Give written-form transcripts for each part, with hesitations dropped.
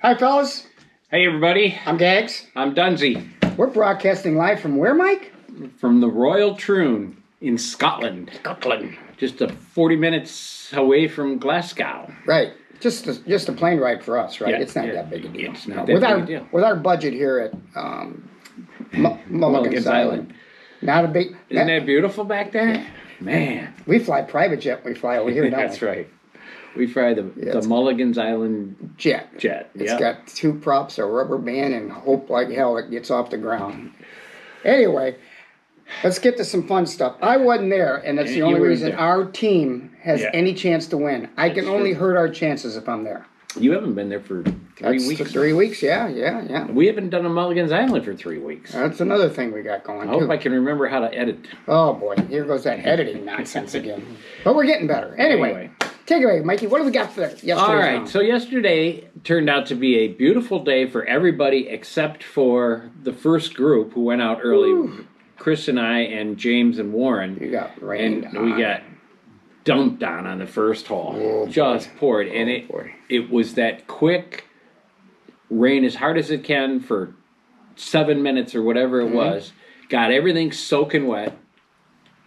Hi, fellas. Hey, everybody. I'm Gags. I'm Dunsey. We're broadcasting live from where, Mike? From the Royal Troon in Scotland. Just 40 minutes away from Glasgow. Right. Just a plane ride for us, right? Yeah, it's not that big a deal. It's not that big a deal. With our budget here at Mulligan Island. Not a big... Isn't that beautiful back there? Yeah. Man. We fly private jet when we fly over here, don't That's right. We fly the Mulligan's Island jet. It's got two props, a rubber band, and hope like hell it gets off the ground. Anyway, let's get to some fun stuff. I wasn't there, and that's the only reason our team has any chance to win. I can only hurt our chances if I'm there. You haven't been there for 3 weeks. 3 weeks, yeah. We haven't done a Mulligan's Island for 3 weeks. That's another thing we got going, I hope I can remember how to edit. Oh, boy. Here goes that editing nonsense again. But we're getting better. Anyway. Take it away, Mikey. What do we got for yesterday? All right. So yesterday turned out to be a beautiful day for everybody except for the first group who went out early. Ooh. Chris and I and James and Warren. You got rain. And we got dumped on the first hole. Oh, just poured. And it was that quick rain as hard as it can for 7 minutes or whatever it was. Got everything soaking wet.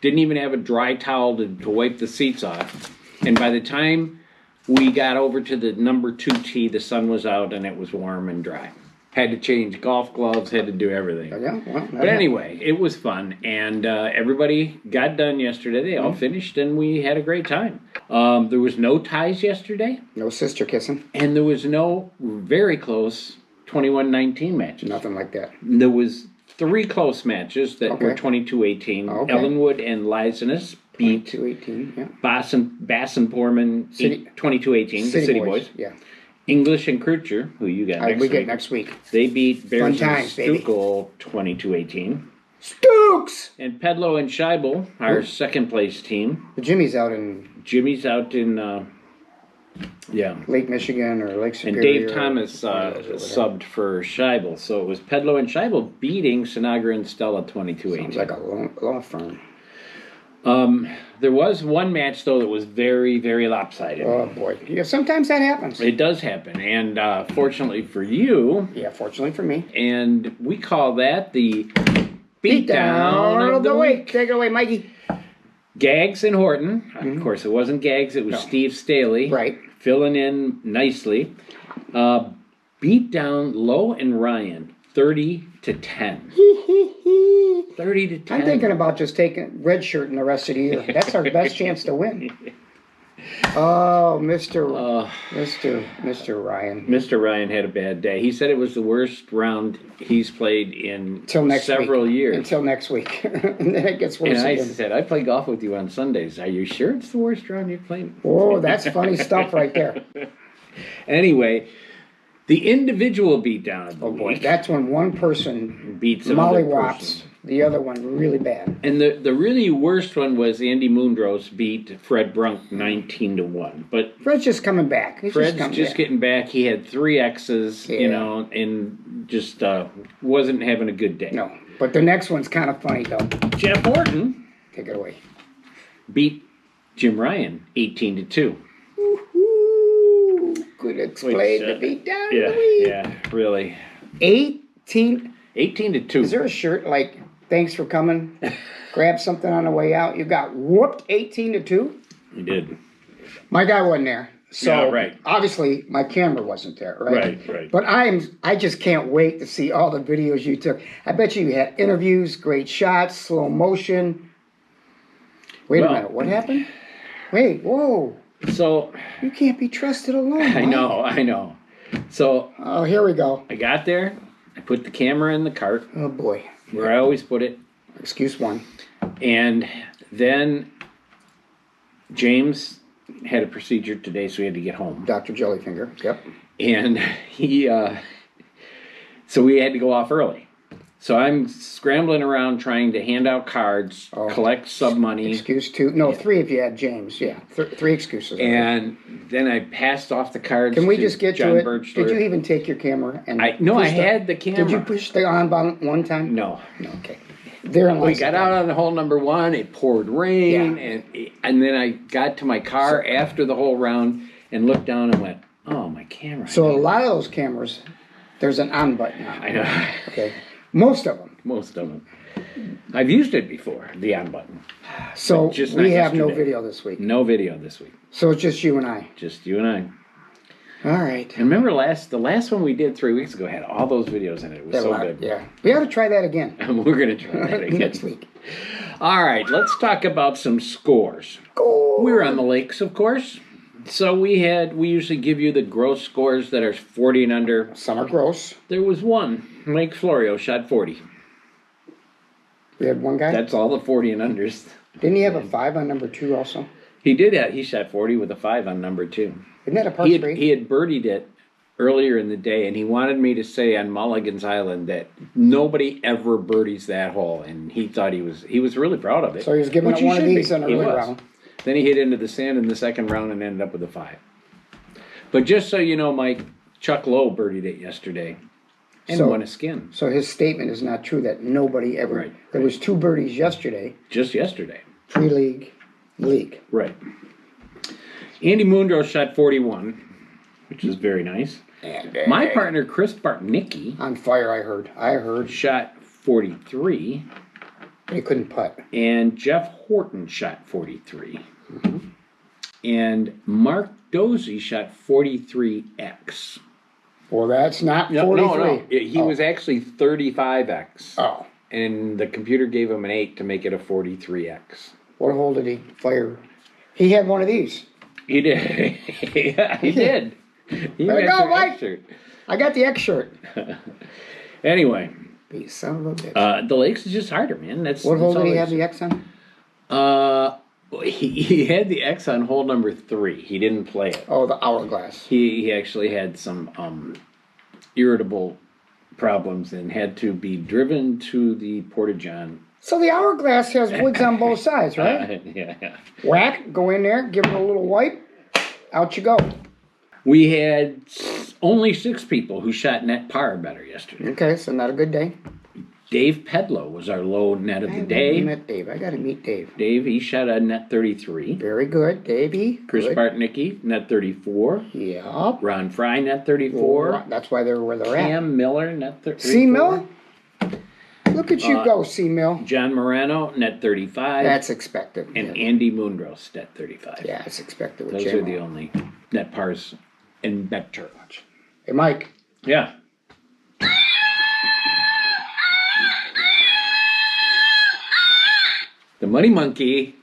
Didn't even have a dry towel to wipe the seats off. And by the time we got over to the number 2 tee, the sun was out and it was warm and dry. Had to change golf gloves, had to do everything. But anyway, it was fun. And everybody got done yesterday. They all finished and we had a great time. There was no ties yesterday. No sister kissing. And there was no very close 21-19 matches. Nothing like that. There was 3 close matches that were 22-18. Okay. Ellenwood and Lysanus beat 22-18, yeah. Bass and Poorman 22-18, the City Boys. Yeah. English and Kreutzer, who you got next week. Get next week. They beat Bears and Stuckel 22-18. Stooks! And Pedlo and Scheibel, our second place team. Jimmy's out in Lake Michigan or Lake Superior. And Dave Thomas subbed for Scheibel. So it was Pedlo and Scheibel beating Sinagra and Stella 22-18. Sounds like a law firm. There was one match, though, that was very, very lopsided. Oh, boy. Yeah, sometimes that happens. It does happen. And fortunately for you... Yeah, fortunately for me. And we call that the Beatdown of the Week. Take it away, Mikey. Gags and Horton. Of course, it wasn't Gags. It was Steve Staley. Right. Filling in nicely. Beat down Lowe and Ryan 30-10. 30-10. I'm thinking about just taking red shirt in the rest of the year. That's our best chance to win. Oh, Mr. Ryan. Mr. Ryan had a bad day. He said it was the worst round he's played in several years. Until next week. And then it gets worse again. And I said, I play golf with you on Sundays. Are you sure it's the worst round you've played? Oh, that's funny stuff right there. Anyway, the individual beatdown of the week. That's when one person beats another mollywops the other one really bad. And the really worst one was Andy Moondros beat Fred Brunk 19-1. But Fred's just coming back. Fred's just getting back. He had 3 X's, and just wasn't having a good day. No, but the next one's kind of funny though. Jeff Horton, take it away, beat Jim Ryan 18-2. Could explain the beatdown. Yeah, really. 18-2. Is there a shirt like "Thanks for coming"? Grab something on the way out. You got whooped 18-2. You did. My guy wasn't there, so right. Obviously my camera wasn't there. Right. But I just can't wait to see all the videos you took. I bet you had interviews, great shots, slow motion. Wait a minute. What happened? Wait. Whoa. So you can't be trusted alone. I know. So here we go. I got there. I put the camera in the cart. Oh boy. Where I always put it. Excuse one. And then James had a procedure today, so we had to get home. Dr. Jellyfinger. Yep. And so we had to go off early. So I'm scrambling around trying to hand out cards, collect sub money. Excuse 2. No, 3 if you had James. Yeah, 3 excuses. And then I passed off the cards. Can we just get John to it? Birchler. Did you even take your camera? And I had the camera. Did you push the on button one time? No. Okay. We got out on hole number 1. It poured rain, and then I got to my car after the whole round and looked down and went, Oh, my camera. So a lot of those cameras, there's an on button on. I know. Okay. Most of them. Most of them. I've used it before, the on button. So just we not have no yesterday. video this week. No video this week. So it's just you and I. Just you and I. All right. And remember the last one we did 3 weeks ago had all those videos in it. It was so good. Yeah. We ought to try that again. We're going to try that again. Next week. All right, let's talk about some scores. We were on the lakes, of course. So we usually give you the gross scores that are 40 and under. Some are gross. There was one. Lake Florio shot 40. We had one guy? That's all the 40 and unders. Didn't he have a 5 on number 2 also? He did. He shot 40 with a 5 on number 2. Isn't that a par He 3? had birdied it earlier in the day, and he wanted me to say on Mulligan's Island that nobody ever birdies that hole, and he thought he was really proud of it. So he was giving which it one of should these be. in a He early was. round. Then he hit into the sand in the second round and ended up with a 5. But just so you know, Mike, Chuck Lowe birdied it yesterday and won a skin. So his statement is not true that nobody ever. Right, There was 2 birdies yesterday. Just yesterday. Pre-league, league. Right. Andy Mundros shot 41, which is very nice. And, My partner, Chris Bartnicki, on fire, I heard. shot 43. But he couldn't putt. And Jeff Horton shot 43. And Mark Dozy shot 43X. Well, that's not 43. No. He was actually 35X. Oh. And the computer gave him an 8 to make it a 43X. What hole did he fire? He had one of these. He did. Yeah, he did. He There you got go, your Mike. X shirt. I got the X shirt. Anyway, You son of a bitch. the lakes is just harder, man. What hole did he have the X on? He had the X on hole number 3. He didn't play it. Oh, the hourglass. He actually had some irritable problems and had to be driven to the Porta-John. So the hourglass has woods on both sides, right? Yeah. Whack, go in there, give it a little wipe, out you go. We had only 6 people who shot net par or better yesterday. Okay, so not a good day. Dave Pedlow was our low net of the day. I met Dave. I got to meet Dave. Dave, he shot a net 33. Very good, Davey. Chris Good. Bartnicki, net 34. Yep. Ron Fry, net 34. That's why they're where they're at. Cam Miller, net 34. C. Mill? Look at you go, C. Mill. John Morano, net 35. That's expected. And Andy Mundros, net 35. Yeah, it's expected. With Those J-Mo. are the only net pars and better. Hey, Mike. Yeah. The Money Monkey.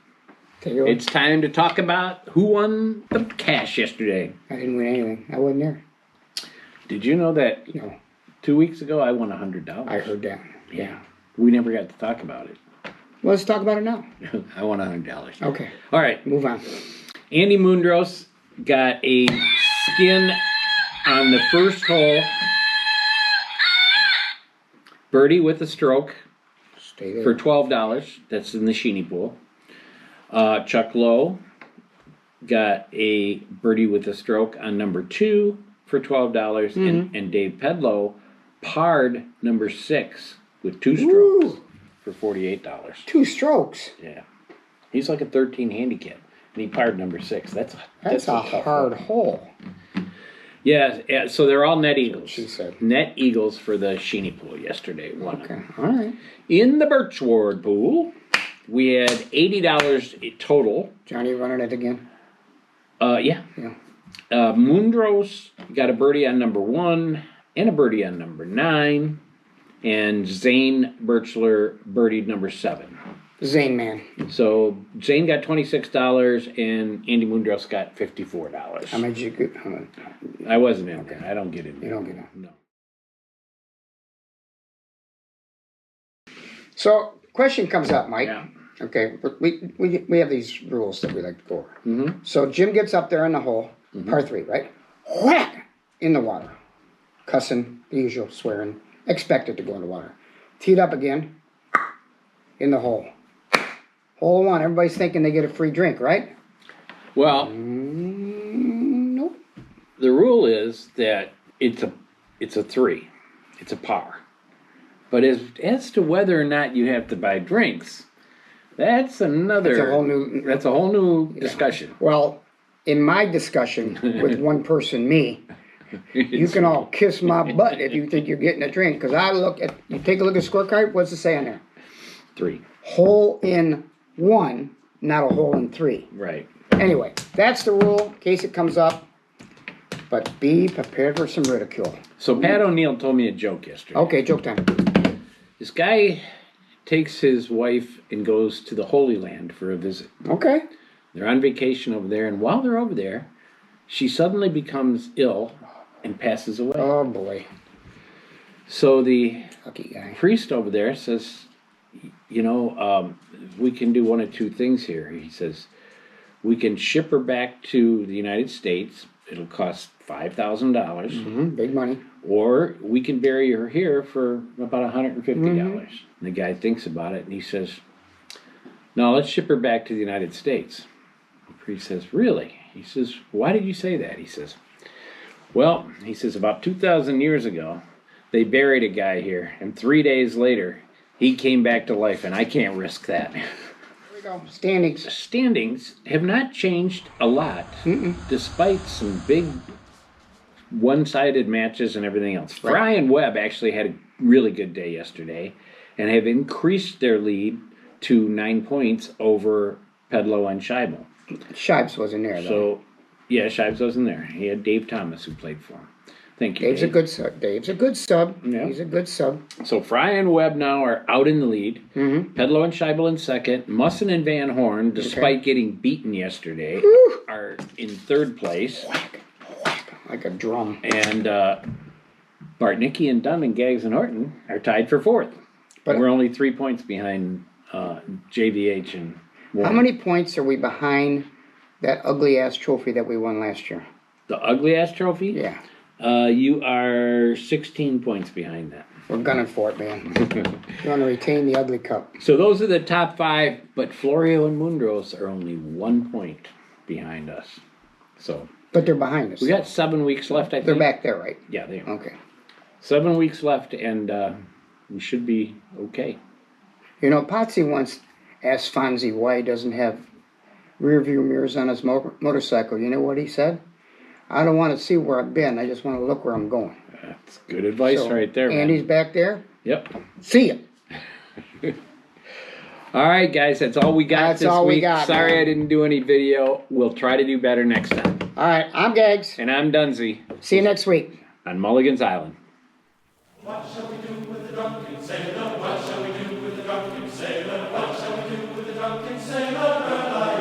It's time to talk about who won the cash yesterday. I didn't win anything. I wasn't there. Did you know that No, 2 weeks ago I won $100? I heard that. Yeah. We never got to talk about it. Well, let's talk about it now. I won $100. Okay, All right. move on. Andy Mundros got a skin on the first hole. Birdie with a stroke Stay there. for $12. That's in the Sheeny pool. Chuck Lowe got a birdie with a stroke on number 2 for $12. And Dave Pedlow parred number 6 with 2 strokes for $48. 2 strokes. Yeah. He's like a 13 handicap. And he parred number 6. That's a tough hard hole. Yeah, so they're all net eagles. She said. Net eagles for the Sheeny pool yesterday. Okay, all right. In the Birchward pool, we had $80 total. Johnny running it again? Yeah. Mundros got a birdie on number 1 and a birdie on number 9. And Zane Birchler birdied number 7. Zane man. So Zane got $26 and Andy Mundros got $54. How much you get? I wasn't in there. I don't get in there. You don't get it. No. So, question comes up, Mike. Yeah. Okay, but we have these rules that we like to go over. Mm-hmm. So Jim gets up there in the hole, par 3, right? Whack! In the water. Cussing, the usual, swearing. Expected to go in the water. Teed up again. In the hole. Hole 1. Everybody's thinking they get a free drink, right? Well, Nope. the rule is that it's a 3. It's a par. But as to whether or not you have to buy drinks, that's a whole new discussion. Well, in my discussion with one person, me, you can all kiss my butt if you think you're getting a drink. Because you take a look at the scorecard, what's it say on there? 3. Hole in 1, not a hole in 3. Right. Anyway, that's the rule in case it comes up. But be prepared for some ridicule. So Pat O'Neill told me a joke yesterday. Okay, joke time. This guy takes his wife and goes to the Holy Land for a visit. Okay. They're on vacation over there, and while they're over there, she suddenly becomes ill and passes away. Oh, boy. So the Lucky guy. priest over there says, we can do one of two things here. He says, we can ship her back to the United States. It'll cost $5,000. Big money. Or we can bury her here for about $150. And the guy thinks about it, and he says, no, let's ship her back to the United States. The priest says, really? He says, why did you say that? He says, well, he says, about 2,000 years ago, they buried a guy here, and 3 days later, he came back to life, and I can't risk that. Here we go. Standings. Standings have not changed a lot, despite some big one-sided matches and everything else. Right. Fry and Webb actually had a really good day yesterday, and have increased their lead to 9 points over Pedlo and Scheibel. Shibes wasn't there, though. So, yeah, Shibes wasn't there. He had Dave Thomas who played for him. Thank you, Dave's Dave. a good sub. Dave's a good sub. Yeah. He's a good sub. So Fry and Webb now are out in the lead. Pedlo and Scheibel in second. Musson and Van Horn, despite getting beaten yesterday, are in third place. Whack, whack, like a drum. And Bartnicki and Dunn and Gaggs and Horton are tied for fourth. But we're only 3 points behind JVH and Warren. how many points are we behind that ugly-ass trophy that we won last year? The ugly-ass trophy? Yeah. You are 16 points behind that. We're gunning for it, man. You want to retain the ugly cup. So those are the top 5, but Florio and Mundros are only 1 point behind us. So But they're behind us. we got 7 weeks left, I think. They're back there, right? Yeah, they are. Okay. 7 weeks left, and we should be okay. You know, Potsy once asked Fonzie why he doesn't have rear view mirrors on his motorcycle. You know what he said? I don't want to see where I've been. I just want to look where I'm going. That's good advice right there, man. Andy's back there. Yep. See ya. All right, guys, that's all we got That's this all we week. got, Sorry man. I didn't do any video. We'll try to do better next time. All right, I'm Gaggs. And I'm Dunsey See you next week. on Mulligan's Island. What shall we do with the drunken sailor? What shall we do with the drunken sailor? What shall we do with the drunken sailor? Girl, I